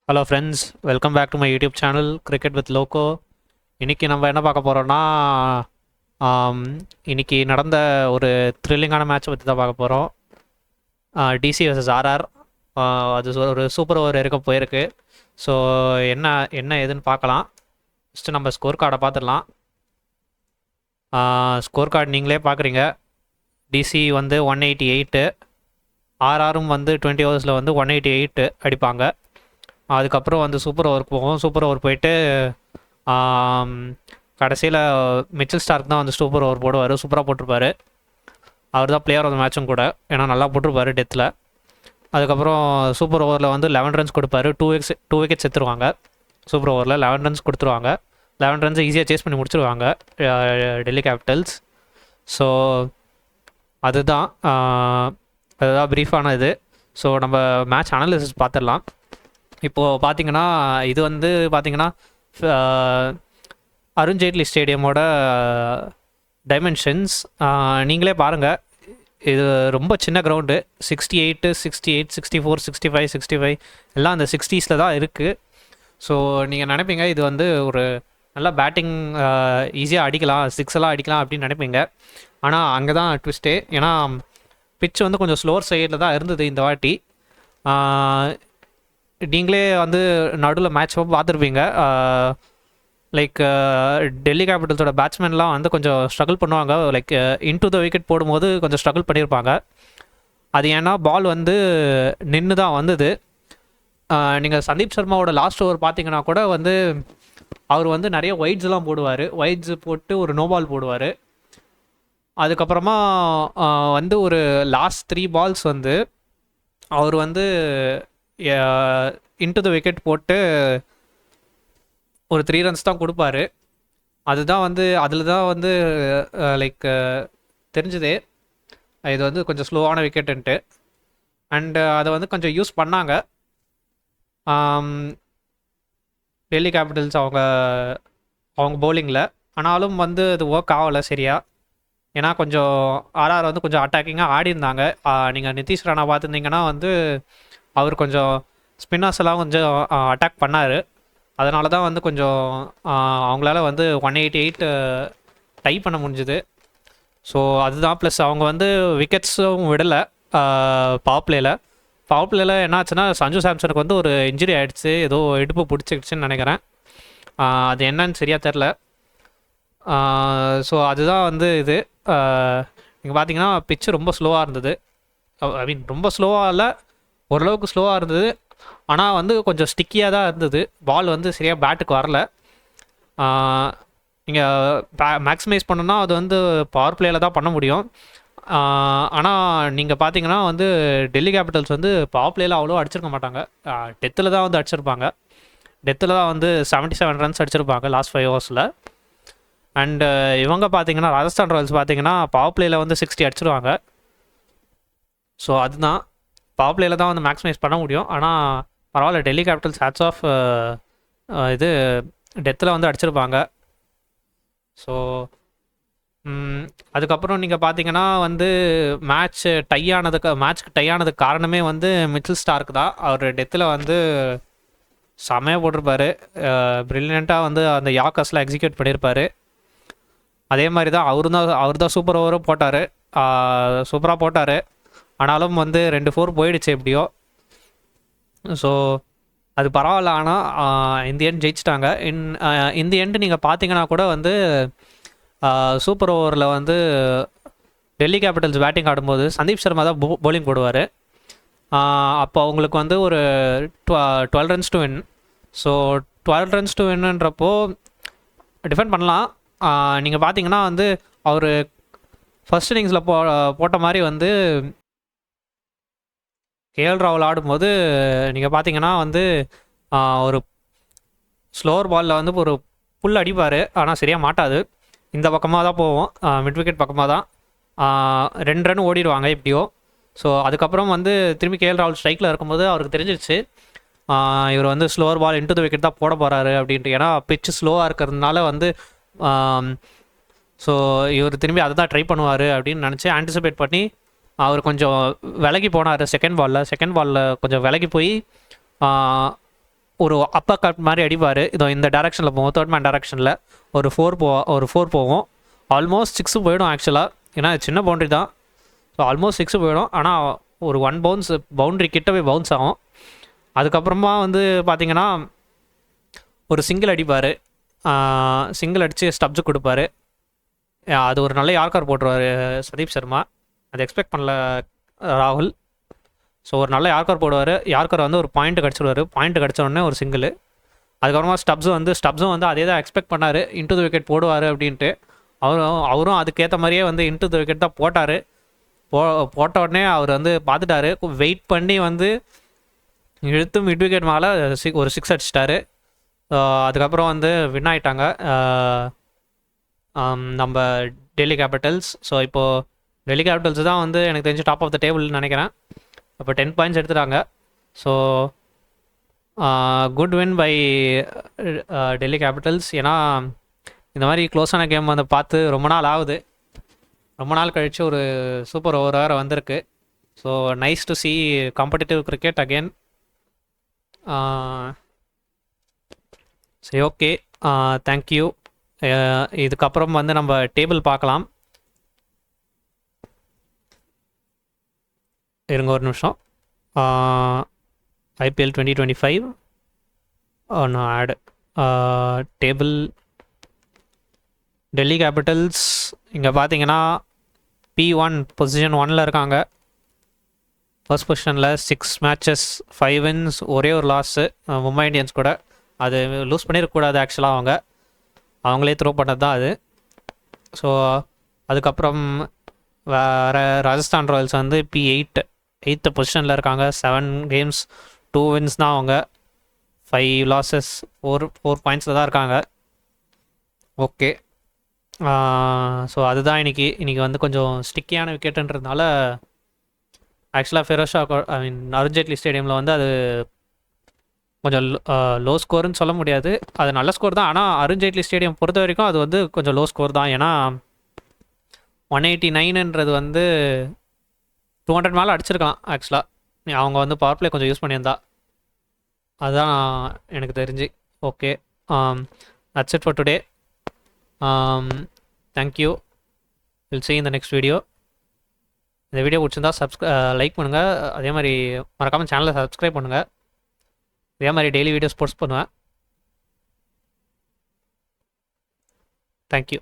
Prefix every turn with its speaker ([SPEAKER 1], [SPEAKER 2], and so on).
[SPEAKER 1] Hello friends, welcome back to my YouTube channel cricket with லோகோ. இன்றைக்கி நம்ம என்ன பார்க்க போகிறோன்னா, இன்றைக்கி நடந்த ஒரு த்ரில்லிங்கான மேட்ச் பற்றி தான் பார்க்க போகிறோம். DC vs RR. அது ஒரு சூப்பர் ஓவர் இருக்க போயிருக்கு. ஸோ என்ன என்ன ஏதுன்னு பார்க்கலாம். ஃபஸ்ட்டு நம்ம ஸ்கோர் கார்டை பார்த்துடலாம். ஸ்கோர் கார்டு நீங்களே பார்க்குறீங்க. டிசி வந்து 188, ஆர்ஆரும் வந்து 20 ஓவர்ஸில் வந்து 188 அடிப்பாங்க. அதுக்கப்புறம் வந்து சூப்பர் ஓவருக்கு போகும். சூப்பர் ஓவர் போயிட்டு கடைசியில் மிச்சல் ஸ்டார்க் தான் வந்து சூப்பர் ஓவர் போடுவார். சூப்பராக போட்டிருப்பார். அவர் தான் பிளேயர் ஆஃப் த மேட்சும் கூட, ஏன்னா நல்லா போட்டிருப்பார் டெத்தில். அதுக்கப்புறம் சூப்பர் ஓவரில் வந்து 11 ரன்ஸ் கொடுப்பாரு. 2 விக்கெட்ஸ் எடுத்துருவாங்க. சூப்பர் ஓவரில் 11 ரன்ஸ் கொடுத்துருவாங்க. 11 ரன்ஸை ஈஸியாக சேஸ் பண்ணி முடிச்சிருவாங்க டெல்லி கேபிட்டல்ஸ். ஸோ அதுதான் ப்ரீஃபான இது. ஸோ நம்ம மேட்ச் அனாலிசிஸ் பார்த்துடலாம். இப்போது பார்த்தீங்கன்னா, இது வந்து பார்த்தீங்கன்னா அருண்ஜேட்லி ஸ்டேடியமோட டைமென்ஷன்ஸ் நீங்களே பாருங்கள். இது ரொம்ப சின்ன கிரவுண்டு. 68, 64, 65, 65 எல்லாம் அந்த 60s தான் இருக்குது. ஸோ நீங்கள் நினைப்பீங்க இது வந்து ஒரு நல்லா பேட்டிங் ஈஸியாக அடிக்கலாம், 6 எல்லாம் அடிக்கலாம் அப்படின்னு நினைப்பீங்க. ஆனால் அங்கே தான் ட்விஸ்ட்டே. ஏன்னா பிட்ச் வந்து கொஞ்சம் ஸ்லோவர் சைடில் தான் இருந்தது இந்த வாட்டி. நீங்களே வந்து நடுவில் மேட்ச் பார்த்துருப்பீங்க. லைக் டெல்லி கேபிட்டல்ஸோட பேட்ஸ்மேன்லாம் வந்து கொஞ்சம் ஸ்ட்ரகிள் பண்ணுவாங்க. லைக் இன்டு த விக்கெட் போடும்போது கொஞ்சம் ஸ்ட்ரகிள் பண்ணியிருப்பாங்க. அது ஏன்னா பால் வந்து நின்று தான் வந்தது. நீங்கள் சந்தீப் சர்மாவோட லாஸ்ட் ஓவர் பார்த்தீங்கன்னா கூட வந்து அவர் வந்து நிறைய ஒயிட்ஸ்லாம் போடுவார். ஒயிட்ஸ் போட்டு ஒரு நோ பால் போடுவார். அதுக்கப்புறமா வந்து ஒரு லாஸ்ட் 3 பால்ஸ் வந்து அவர் வந்து இன்டு த விக்கெட் போட்டு ஒரு 3 ரன்ஸ் தான் கொடுப்பாரு. அதுதான் வந்து அதில் தான் வந்து லைக் தெரிஞ்சுதே இது வந்து கொஞ்சம் ஸ்லோவான விக்கெட்டுன்ட்டு. அண்டு அதை வந்து கொஞ்சம் யூஸ் பண்ணாங்க டெல்லி கேபிட்டல்ஸ் அவங்க பவுலிங்கில். ஆனாலும் வந்து அது ஒர்க் ஆகலை சரியா. ஏன்னா கொஞ்சம் ஆர்ஆர் வந்து கொஞ்சம் அட்டாக்கிங்காக ஆடி இருந்தாங்க. நீங்கள் நிதிஷ் ராணா பார்த்துருந்தீங்கன்னா வந்து அவர் கொஞ்சம் ஸ்பின்னர்ஸ் எல்லாம் கொஞ்சம் அட்டாக் பண்ணார். அதனால தான் வந்து கொஞ்சம் அவங்களால வந்து 188 டை பண்ண முடிஞ்சுது. ஸோ அதுதான். ப்ளஸ் அவங்க வந்து விக்கெட்ஸும் விடலை பவர் பிளேயில். என்னாச்சுன்னா சஞ்சு சாம்சனுக்கு வந்து ஒரு இன்ஜுரி ஆகிடுச்சு. ஏதோ இடுப்பு பிடிச்சிக்கிடுச்சின்னு நினைக்கிறேன். அது என்னன்னு சரியாக தெரில. ஸோ அதுதான் வந்து இது. நீங்கள் பார்த்தீங்கன்னா பிச்சு ரொம்ப ஸ்லோவாக இருந்தது. ஐ மீன் ரொம்ப ஸ்லோவாக இல்லை, ஓரளவுக்கு ஸ்லோவாக இருந்தது. ஆனால் வந்து கொஞ்சம் ஸ்டிக்கியாக தான் இருந்தது. பால் வந்து சரியாக பேட்டுக்கு வரல. நீங்கள் மேக்ஸிமைஸ் பண்ணணுன்னா அது வந்து பவர் பிளேயில் தான் பண்ண முடியும். ஆனால் நீங்கள் பார்த்தீங்கன்னா வந்து டெல்லி கேபிட்டல்ஸ் வந்து பவர் பிளேயில் அவ்வளோ அடிச்சிருக்க மாட்டாங்க. டெத்தில் தான் வந்து அடிச்சிருப்பாங்க. டெத்தில் தான் வந்து 77 ரன்ஸ் அடிச்சிருப்பாங்க லாஸ்ட் 5 ஓவர்ஸில். அண்டு இவங்க பார்த்தீங்கன்னா ராஜஸ்தான் ராயல்ஸ் பார்த்தீங்கன்னா பவர் பிளேயில் வந்து 60 அடிச்சிருவாங்க. ஸோ அதுதான் பவர் பிளேயில் தான் வந்து மேக்ஸிமைஸ் பண்ண முடியும். ஆனால் பரவாயில்ல, டெல்லி கேபிட்டல்ஸ் ஹேட்ஸ் ஆஃப் இது டெத்தில் வந்து அடிச்சிருப்பாங்க. ஸோ அதுக்கப்புறம் நீங்கள் பார்த்தீங்கன்னா வந்து மேட்ச்சுக்கு டை ஆனதுக்கு காரணமே வந்து மிச்சல் ஸ்டார்க் தான். அவர் டெத்தில் வந்து செமையாக போட்டிருப்பார். ப்ரில்லியண்ட்டாக வந்து அந்த யாக்கர்ஸ்லாம் எக்ஸிக்யூட் பண்ணியிருப்பார். அதே மாதிரி தான் அவர் தான் சூப்பர் ஓவரும் போட்டார். சூப்பராக போட்டார். ஆனாலும் வந்து 2-4 போயிடுச்சு எப்படியோ. ஸோ அது பரவாயில்ல. ஆனால் இந்த எண்ட் ஜெயிச்சிட்டாங்க. இந்த எண்டு நீங்கள் பார்த்தீங்கன்னா கூட வந்து சூப்பர் ஓவரில் வந்து டெல்லி கேபிட்டல்ஸ் பேட்டிங் ஆடும்போது சந்தீப் சர்மா தான் பவுலிங் போடுவார். அப்போ அவங்களுக்கு வந்து ஒரு 12 runs to win. So 12 runs to வின்னுன்றப்போ டிஃபெண்ட் பண்ணலாம். நீங்கள் பார்த்தீங்கன்னா வந்து அவர் ஃபர்ஸ்ட் இன்னிங்ஸில் போட்ட மாதிரி வந்து கேஎல் ராகுல் ஆடும்போது நீங்கள் பார்த்தீங்கன்னா வந்து ஒரு ஸ்லோவர் பாலில் வந்து ஒரு புல் அடிப்பார். ஆனால் சரியாக மாட்டாது. இந்த பக்கமாக தான் போவோம், மிட் விக்கெட் பக்கமாக தான். 2 ரன் ஓடிடுவாங்க இப்படியோ. ஸோ அதுக்கப்புறம் வந்து திரும்பி கேஎல் ராகுல் ஸ்ட்ரைக்கில் இருக்கும்போது அவருக்கு தெரிஞ்சிருச்சு இவர் வந்து slower ball into the wicket தான் போட போகிறாரு அப்படின்ட்டு. ஏன்னா பிச்சு ஸ்லோவாக இருக்கிறதுனால வந்து ஸோ இவர் திரும்பி அதை தான் ட்ரை பண்ணுவார் அப்படின்னு நினச்சி ஆன்டிசிபேட் பண்ணி அவர் கொஞ்சம் விலகி போனார். செகண்ட் பாலில் கொஞ்சம் விலகி போய் ஒரு அப்பர் கட் மாதிரி அடிப்பார். இதோ இந்த டேரக்ஷனில் போவோம், தேர்ட் மேன் டேரக்ஷனில் ஒரு ஃபோர் போவோம். ஆல்மோஸ்ட் 6 போயிடும் ஆக்சுவலாக, ஏன்னா சின்ன பவுண்ட்ரி தான். ஸோ ஆல்மோஸ்ட் 6 போயிடும். ஆனால் ஒரு 1 பவுண்ட்ரி கிட்டவே பவுன்ஸ் ஆகும். அதுக்கப்புறமா வந்து பார்த்தீங்கன்னா ஒரு சிங்கிள் அடிப்பார். சிங்கிள் அடித்து ஸ்டப்ஸு கொடுப்பாரு. அது ஒரு நல்ல யார்கர் போட்டுருவார் சதீப் சர்மா. அது எக்ஸ்பெக்ட் பண்ணல ராகுல். ஸோ ஒரு நல்ல யார்கர் போடுவார். யார்கர் வந்து ஒரு பாயிண்ட் கிடச்சிடுவார். பாயிண்ட் கிடச்ச உடனே ஒரு சிங்கிள். அதுக்கப்புறமா ஸ்டப்ஸும் வந்து அதே தான் எக்ஸ்பெக்ட் பண்ணார், இன்டு த விக்கெட் போடுவார் அப்படின்ட்டு. அவரும் அதுக்கேற்ற மாதிரியே வந்து இன்டு த விக்கெட் தான் போட்டார். போட்ட உடனே அவர் வந்து பார்த்துட்டாரு, வெயிட் பண்ணி வந்து இழுத்து மிட் விக்கெட் மேலே ஒரு 6 அடிச்சிட்டாரு. அதுக்கப்புறம் வந்து வின் ஆகிட்டாங்க நம்ம டெல்லி கேபிட்டல்ஸ். ஸோ இப்போது டெல்லி கேபிட்டல்ஸ் தான் வந்து எனக்கு தெரிஞ்சு டாப் ஆஃப் த டேபிள்னு நினைக்கிறேன். இப்போ 10 பாயிண்ட்ஸ் எடுத்துட்டாங்க. So good win by Delhi Capitals. ஏன்னா இந்த மாதிரி க்ளோஸான கேம் வந்து பார்த்து ரொம்ப நாள் ஆகுது. ரொம்ப நாள் கழித்து ஒரு சூப்பர் ஓவர் வேறு வந்திருக்கு. So nice to C competitive cricket again. சரி, ஓகே, தேங்க்யூ. இதுக்கப்புறம் வந்து நம்ம டேபிள் பார்க்கலாம். இருங்க ஒரு நிமிஷம். ஐபிஎல் 2025 ஒன்று ஆடு டேபிள். டெல்லி கேபிட்டல்ஸ் இங்கே பார்த்தீங்கன்னா P1 பொசிஷன் 1ல் இருக்காங்க. ஃபர்ஸ்ட் பொசிஷனில் 6 மேட்சஸ் 5 வின்ஸ், ஒரே ஒரு லாஸு மும்பை இந்தியன்ஸ் கூட. அது லூஸ் பண்ணியிருக்கக்கூடாது ஆக்சுவலாக, அவங்களே த்ரோ பண்ணது தான் அது. ஸோ அதுக்கப்புறம் வேறு ராஜஸ்தான் ராயல்ஸ் வந்து எயித்து பொசிஷனில் இருக்காங்க. 7 கேம்ஸ் 2 வின்ஸ் தான் அவங்க. 5 லாஸஸ் 4 பாயிண்ட்ஸில் தான் இருக்காங்க. ஓகே, ஸோ அதுதான் இன்றைக்கி வந்து கொஞ்சம் ஸ்டிக்கியான விக்கெட்டுன்றதுனால ஆக்சுவலாக ஃபெரோஷா அருண் ஜேட்லி ஸ்டேடியமில் வந்து அது கொஞ்சம் லோ ஸ்கோர்னு சொல்ல முடியாது, அது நல்ல ஸ்கோர் தான். ஆனால் அருண் ஜேட்லி ஸ்டேடியம் பொறுத்த வரைக்கும் அது வந்து கொஞ்சம் லோ ஸ்கோர் தான். ஏன்னா 189ன்றது வந்து 200 மேலே அடிச்சிருக்கலாம் ஆக்சுவலாக. அவங்க வந்து பவர் பிளே கொஞ்சம் யூஸ் பண்ணியிருந்தா, அதுதான் எனக்கு தெரிஞ்சு. Okay, that's it for today. Thank you. Will see in the next video. இந்த வீடியோ பிடிச்சிருந்தா லைக் பண்ணுங்கள். அதே மாதிரி மறக்காமல் சேனலை சப்ஸ்கிரைப் பண்ணுங்கள். இதே மாதிரி டெய்லி வீடியோஸ் போஸ்ட் பண்ணுவேன். தேங்க்யூ.